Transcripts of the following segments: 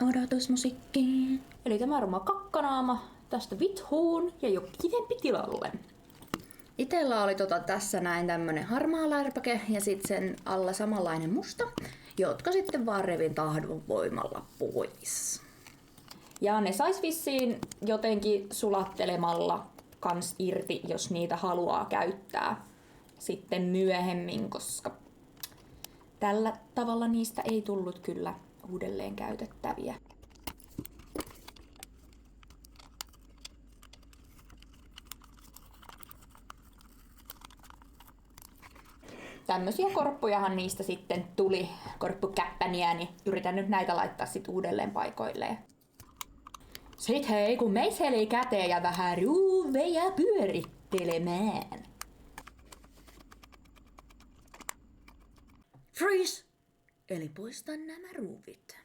Odotusmusiikki. Eli tämä ruma kakkanaama tästä vithuun ja jo kivempi tilalle. Itellä oli tässä näin tämmönen harmaa lärpäke ja sitten sen alla samanlainen musta, jotka sitten vaan revin tahdon voimalla pois. Ja ne sais vissiin jotenkin sulattelemalla kans irti, jos niitä haluaa käyttää sitten myöhemmin, koska tällä tavalla niistä ei tullut kyllä uudelleen käytettäviä. Tämmösiä korppujahan niistä sitten tuli, korppukäppäniä, niin yritän nyt näitä laittaa sit uudelleen paikoilleen. Sit hei, kun meiseli käteen ja vähän ruuveja pyörittelemään. Freeze! Eli poista nämä ruuvit.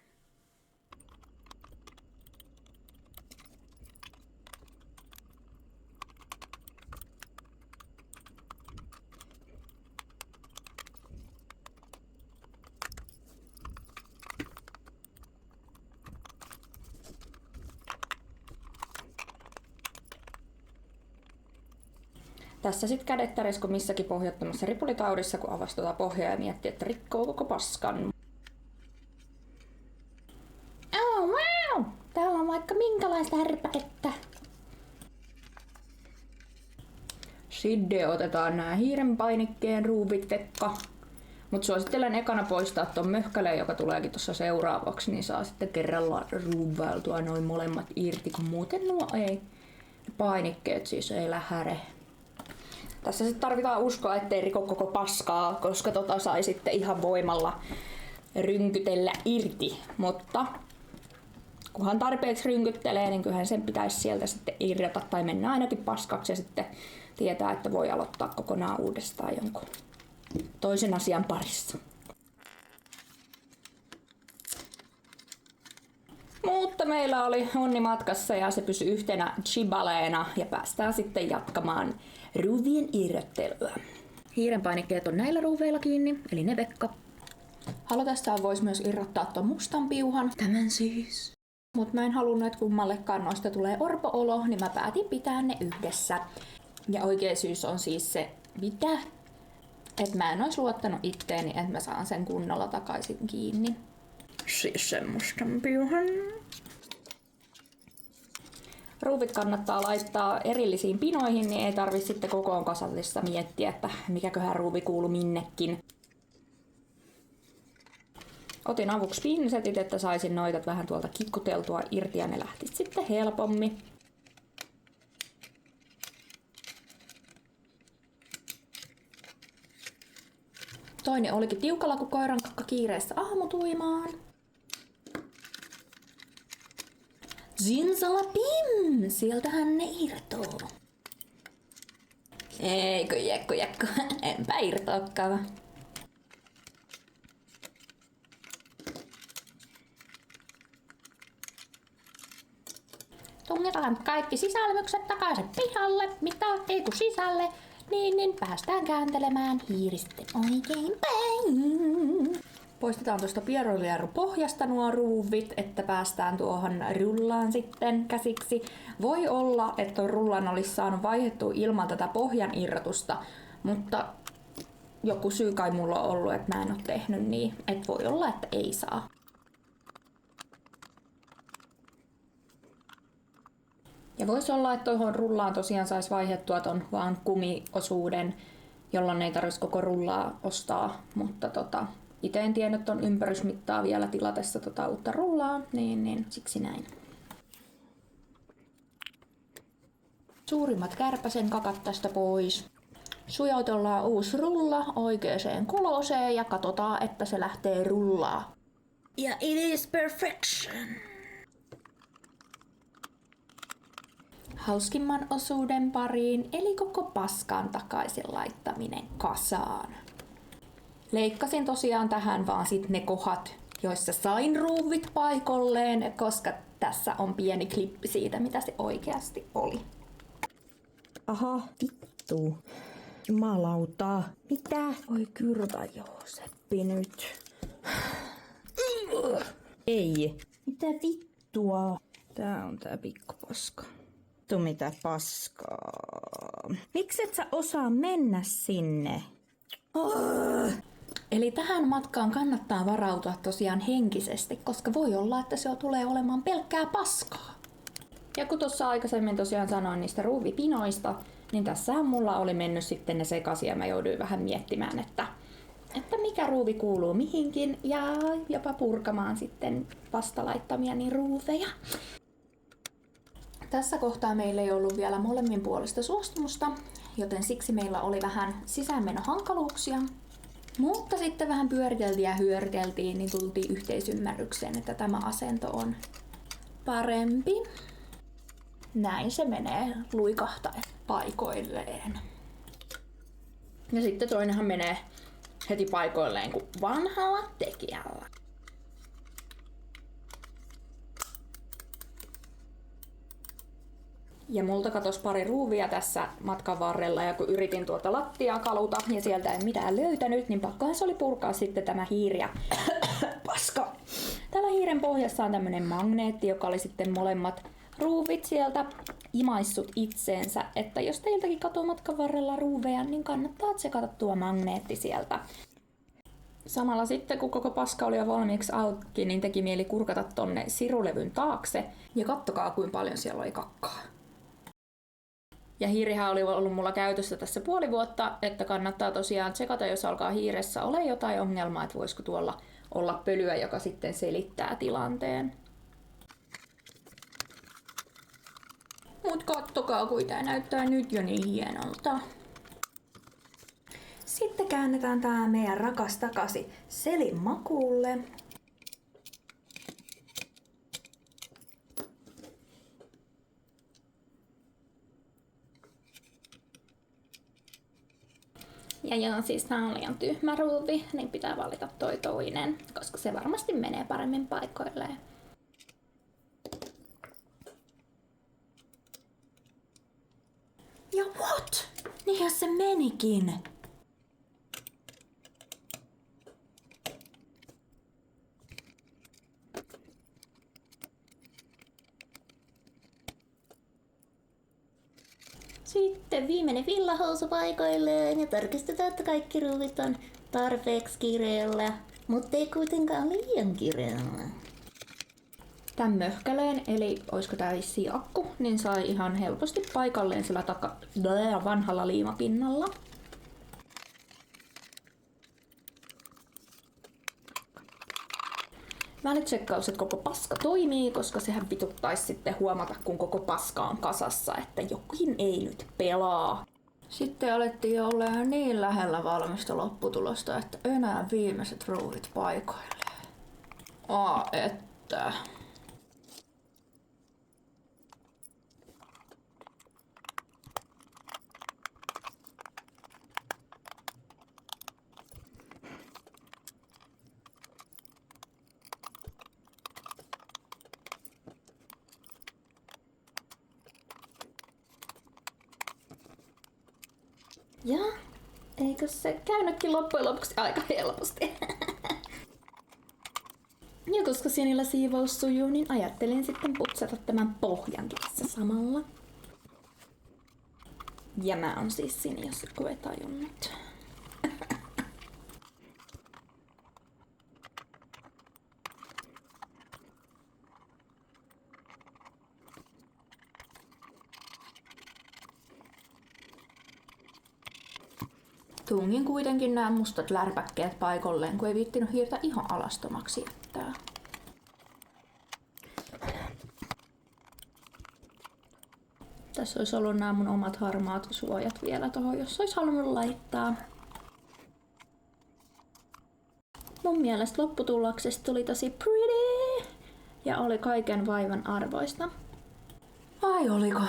Tässä sit kädet tärisko missäkin pohjattomassa ripulitaudissa, kun avasi tuota pohjaa ja mietti, että rikkoo koko paskan. Oh wow! Täällä on vaikka minkälaista härpäkettä. Sitten otetaan nää hiirenpainikkeen ruuvit Pekka. Mut suosittelen ekana poistaa ton möhkäleen, joka tuleekin tuossa seuraavaksi, niin saa sitten kerralla ruuvailtua noin molemmat irti, kun muuten nuo ei. Painikkeet siis ei lähäre. Tässä sitten tarvitaan uskoa, ettei riko koko paskaa, koska sai sitten ihan voimalla rynkytellä irti. Mutta kunhan tarpeeksi rynkyttelee, niin kyllähän sen pitäisi sieltä sitten irrota tai mennä ainakin paskaksi ja sitten tietää, että voi aloittaa kokonaan uudestaan jonkun toisen asian parissa. Mutta meillä oli onni matkassa ja se pysyi yhtenä chibaleena ja päästään sitten jatkamaan ruuvien irrottelua. Hiirenpainikkeet on näillä ruuveilla kiinni, eli ne Pekka. Halutessaan vois myös irrottaa ton mustan piuhan. Tämän siis. Mut mä en halunnut, että kummallekaan noista tulee orpo-olo, niin mä päätin pitää ne yhdessä. Ja oikea syys on siis se, mitä? Et mä en ois luottanut itteeni, että mä saan sen kunnolla takaisin kiinni. Siis sen mustan piuhan. Ruuvit kannattaa laittaa erillisiin pinoihin, niin ei tarvitse sitten kokoon kasallista miettiä, että mikäköhän ruuvi kuuluu minnekin. Otin avuksi pinsetit, että saisin noita vähän tuolta kitkuteltua irti ja ne lähti sitten helpommin. Toinen olikin tiukalla, kun koiran kakka kiireessä aamutuimaan. Zinsalapim! Sieltähän ne irtoo. Eikö jekko, enpä irtoakaan. Tungetaan kaikki sisälmykset takaisin pihalle, mitä ei kun sisälle, niin päästään kääntelemään hiiri sitten oikein päin. Poistetaan tuosta pierolierun pohjasta nuo ruuvit, että päästään tuohon rullaan sitten käsiksi. Voi olla, että tuon rullan olisi saanut vaihdettua ilman tätä pohjan irrotusta, mutta joku syy kai mulla on ollut, että mä en ole tehnyt niin. Että voi olla, että ei saa. Ja voisi olla, että tuohon rullaan tosiaan saisi vaihdettua ton vaan kumiosuuden, jolloin ei tarvitsisi koko rullaa ostaa, mutta itse en tiennyt ton ympärysmittaa vielä tilatessa uutta rullaa, niin siksi näin. Suurimmat kärpäsen kakat tästä pois. Sujautellaan uusi rulla oikeaan koloseen ja katsotaan, että se lähtee rullaa. Ja it is perfection! Hauskimman osuuden pariin, eli koko paskan takaisin laittaminen kasaan. Leikkasin tosiaan tähän vaan sit ne kohdat, joissa sain ruuvit paikolleen, koska tässä on pieni klippi siitä, mitä se oikeasti oli. Aha, vittu. Jumalauta. Mitä? Voi kyrta Jooseppi nyt. Ei. Mitä vittua? Tää on tää pikkupaska. Vittu mitä paskaa. Miksi et sä osaa mennä sinne? Eli tähän matkaan kannattaa varautua tosiaan henkisesti, koska voi olla, että se tulee olemaan pelkkää paskaa. Ja kun tuossa aikaisemmin tosiaan sanoin niistä ruuvipinoista, niin tässähän mulla oli mennyt sitten ne sekaisin ja mä jouduin vähän miettimään, että mikä ruuvi kuuluu mihinkin ja jopa purkamaan sitten vastalaittamia ruuveja. Tässä kohtaa meillä ei ollut vielä molemmin puolesta suostumusta, joten siksi meillä oli vähän sisäänmenohankaluuksia. Mutta sitten vähän pyöriteltiin ja hyöriteltiin, niin tultiin yhteisymmärrykseen, että tämä asento on parempi. Näin se menee luikahtaen paikoilleen. Ja sitten toinenhan menee heti paikoilleen kuin vanhalla tekijällä. Ja multa katos pari ruuvia tässä matkan varrella ja kun yritin tuota lattiaa kaluta ja sieltä en mitään löytänyt, niin pakkohan se oli purkaa sitten tämä hiiri ja paska. Tällä hiiren pohjassa on tämmönen magneetti, joka oli sitten molemmat ruuvit sieltä imaissut itseensä, että jos teiltäkin katoo matkan varrella ruuveja, niin kannattaa tsekata tuo magneetti sieltä. Samalla sitten, kun koko paska oli jo valmiiksi auki, niin teki mieli kurkata tonne sirulevyn taakse ja kattokaa kuinka paljon siellä oli kakkaa. Ja hiirihän oli ollut mulla käytössä tässä puoli vuotta, että kannattaa tosiaan tsekata, jos alkaa hiiressä ole jotain ongelmaa, että voisiko tuolla olla pölyä, joka sitten selittää tilanteen. Mut kattokaa, kun tää näyttää nyt jo niin hienolta. Sitten käännetään tää meidän rakas takaisin selin makuulle. Ja joo, siis tää on liian tyhmä ruuvi, niin pitää valita toi toinen, koska se varmasti menee paremmin paikoilleen. Ja what? Niinhän se menikin! Sitten viimeinen villahousu paikoilleen ja tarkistetaan, että kaikki ruuvit on tarpeeksi kireellä, mutta ei kuitenkaan liian kireellä. Tän möhkäleen, eli oisko tää vissiin akku, niin sai ihan helposti paikalleen sillä vanhalla liimapinnalla. Välitsekkaus, että koko paska toimii, koska sehän vituttaisi sitten huomata, kun koko paska on kasassa, että jokin ei nyt pelaa. Sitten alettiin jo olla niin lähellä valmista lopputulosta, että enää viimeiset ruuvit paikoilleen. Että... Ja eikö se käynytkin loppujen lopuksi aika helposti? Ja koska Sinillä siivous sujuu, niin ajattelin sitten putsata tämän pohjankin tässä samalla. Ja mä oon siis Sini, jos et koe tajunnut. Tungin kuitenkin nämä mustat lärpäkkeet paikolleen, kun ei viittinyt hiirtä ihan alastomaksi jättää. Tässä olisi ollut nämä mun omat harmaat suojat vielä tuohon, jos olisi halunnut laittaa. Mun mielestä lopputuloksesta tuli tosi pretty ja oli kaiken vaivan arvoista. Vai oliko?